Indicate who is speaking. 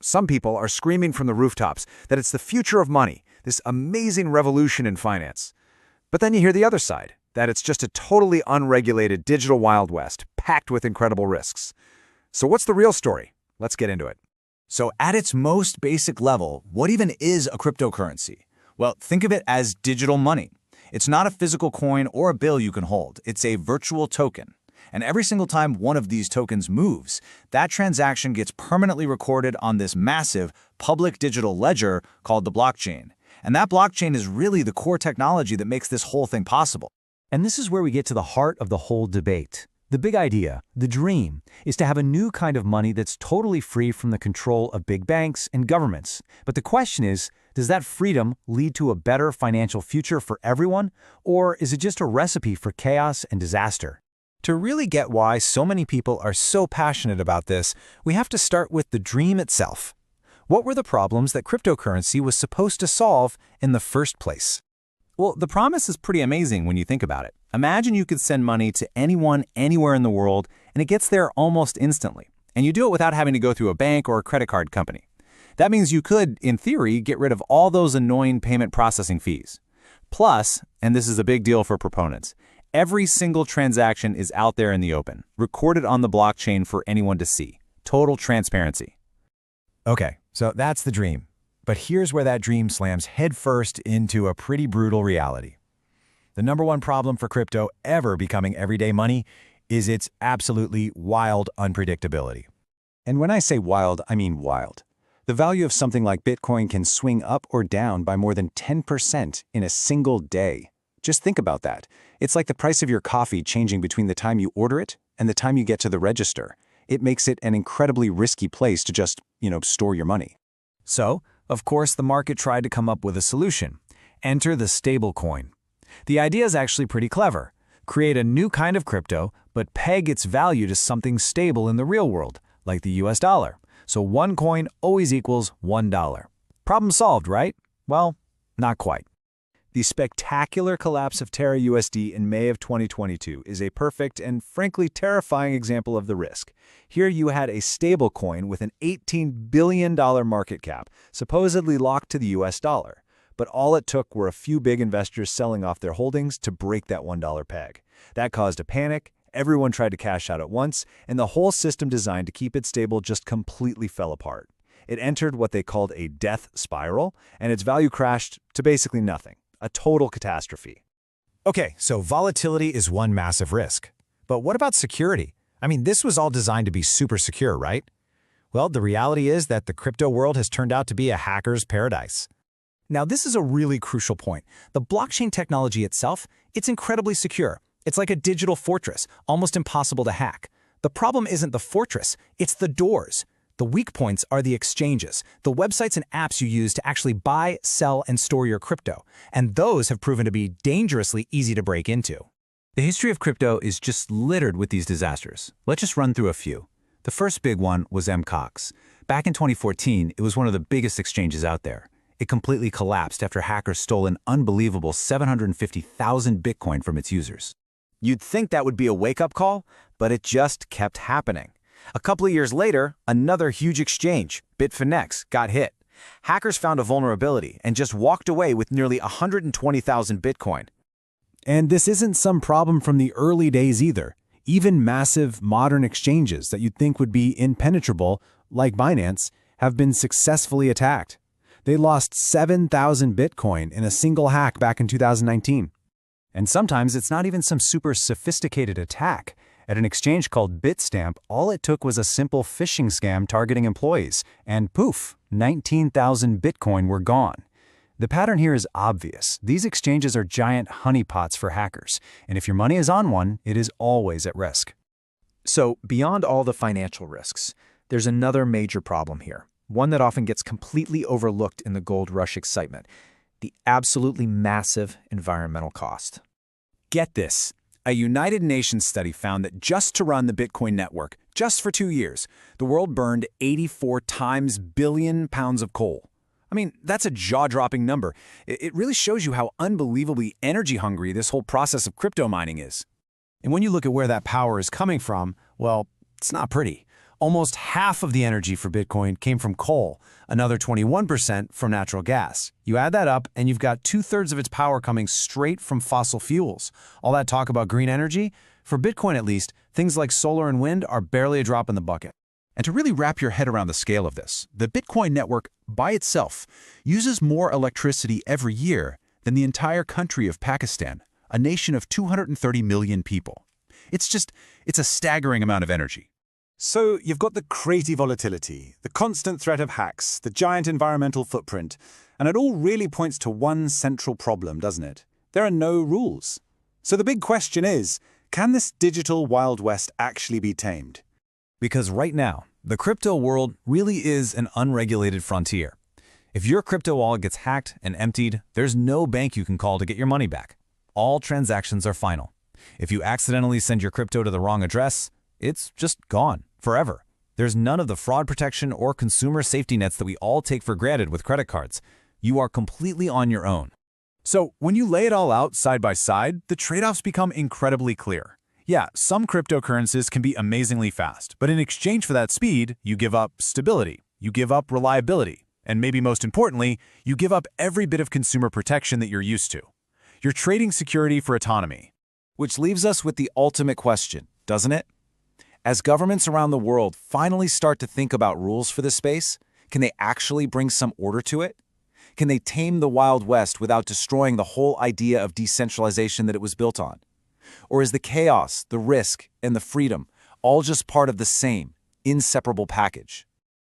Speaker 1: Some people are screaming from the rooftops that it's the future of money, this amazing revolution in finance. But then you hear the other side, that it's just a totally unregulated digital Wild West, packed with incredible risks. So what's the real story? Let's get into it.
Speaker 2: So at its most basic level, what even is a cryptocurrency? Well, think of it as digital money. It's not a physical coin or a bill you can hold. It's a virtual token. And every single time one of these tokens moves, that transaction gets permanently recorded on this massive public digital ledger called the blockchain. And that blockchain is really the core technology that makes this whole thing possible.
Speaker 3: And this is where we get to the heart of the whole debate. The big idea, the dream, is to have a new kind of money that's totally free from the control of big banks and governments. But the question is, does that freedom lead to a better financial future for everyone, or is it just a recipe for chaos and disaster?
Speaker 4: To really get why so many people are so passionate about this, we have to start with the dream itself. What were the problems that cryptocurrency was supposed to solve in the first place? Well, the promise is pretty amazing when you think about it. Imagine you could send money to anyone, anywhere in the world, and it gets there almost instantly. And you do it without having to go through a bank or a credit card company. That means you could, in theory, get rid of all those annoying payment processing fees. Plus, and this is a big deal for proponents, every single transaction is out there in the open, recorded on the blockchain for anyone to see. Total transparency.
Speaker 5: Okay, so that's the dream. But here's where that dream slams headfirst into a pretty brutal reality. The number one problem for crypto ever becoming everyday money is its absolutely wild unpredictability. And when I say wild, I mean wild. The value of something like Bitcoin can swing up or down by more than 10% in a single day. Just think about that. It's like the price of your coffee changing between the time you order it and the time you get to the register. It makes it an incredibly risky place to just, store your money.
Speaker 3: So, of course, the market tried to come up with a solution. Enter the stablecoin. The idea is actually pretty clever. Create a new kind of crypto, but peg its value to something stable in the real world, like the US dollar. So one coin always equals $1. Problem solved, right? Well, not quite. The spectacular collapse of TerraUSD in May of 2022 is a perfect and frankly terrifying example of the risk. Here you had a stablecoin with an $18 billion market cap, supposedly locked to the US dollar. But all it took were a few big investors selling off their holdings to break that $1 peg. That caused a panic, everyone tried to cash out at once, and the whole system designed to keep it stable just completely fell apart. It entered what they called a death spiral, and its value crashed to basically nothing. A total catastrophe.
Speaker 5: Okay, so volatility is one massive risk. But what about security? I mean, this was all designed to be super secure, right? Well, the reality is that the crypto world has turned out to be a hacker's paradise.
Speaker 4: Now, this is a really crucial point. The blockchain technology itself, it's incredibly secure. It's like a digital fortress, almost impossible to hack. The problem isn't the fortress, it's the doors. The weak points are the exchanges, the websites and apps you use to actually buy, sell, and store your crypto. And those have proven to be dangerously easy to break into.
Speaker 3: The history of crypto is just littered with these disasters. Let's just run through a few. The first big one was Mcox. Back in 2014, it was one of the biggest exchanges out there. It completely collapsed after hackers stole an unbelievable 750,000 Bitcoin from its users.
Speaker 2: You'd think that would be a wake-up call, but it just kept happening. A couple of years later, another huge exchange, Bitfinex, got hit. Hackers found a vulnerability and just walked away with nearly 120,000 Bitcoin.
Speaker 5: And this isn't some problem from the early days either. Even massive modern exchanges that you'd think would be impenetrable, like Binance, have been successfully attacked. They lost 7,000 Bitcoin in a single hack back in 2019. And sometimes it's not even some super sophisticated attack. At an exchange called Bitstamp, all it took was a simple phishing scam targeting employees, and poof, 19,000 Bitcoin were gone. The pattern here is obvious. These exchanges are giant honeypots for hackers, and if your money is on one, it is always at risk.
Speaker 4: So, beyond all the financial risks, there's another major problem here, one that often gets completely overlooked in the gold rush excitement: the absolutely massive environmental cost.
Speaker 2: Get this. A United Nations study found that just to run the Bitcoin network, just for 2 years, the world burned 84 times billion pounds of coal. I mean, that's a jaw-dropping number. It really shows you how unbelievably energy-hungry this whole process of crypto mining is.
Speaker 5: And when you look at where that power is coming from, well, it's not pretty. Almost half of the energy for Bitcoin came from coal, another 21% from natural gas. You add that up, and you've got 2/3 of its power coming straight from fossil fuels. All that talk about green energy? For Bitcoin at least, things like solar and wind are barely a drop in the bucket.
Speaker 6: And to really wrap your head around the scale of this, the Bitcoin network by itself uses more electricity every year than the entire country of Pakistan, a nation of 230 million people. It's a staggering amount of energy.
Speaker 2: So you've got the crazy volatility, the constant threat of hacks, the giant environmental footprint, and it all really points to one central problem, doesn't it? There are no rules. So the big question is, can this digital Wild West actually be tamed?
Speaker 3: Because right now, the crypto world really is an unregulated frontier. If your crypto wallet gets hacked and emptied, there's no bank you can call to get your money back. All transactions are final. If you accidentally send your crypto to the wrong address, it's just gone forever. There's none of the fraud protection or consumer safety nets that we all take for granted with credit cards. You are completely on your own.
Speaker 5: So when you lay it all out side by side, the trade-offs become incredibly clear. Yeah, some cryptocurrencies can be amazingly fast, but in exchange for that speed, you give up stability, you give up reliability, and maybe most importantly, you give up every bit of consumer protection that you're used to. You're trading security for autonomy.
Speaker 2: Which leaves us with the ultimate question, doesn't it? As governments around the world finally start to think about rules for this space, can they actually bring some order to it? Can they tame the Wild West without destroying the whole idea of decentralization that it was built on? Or is the chaos, the risk, and the freedom all just part of the same, inseparable package?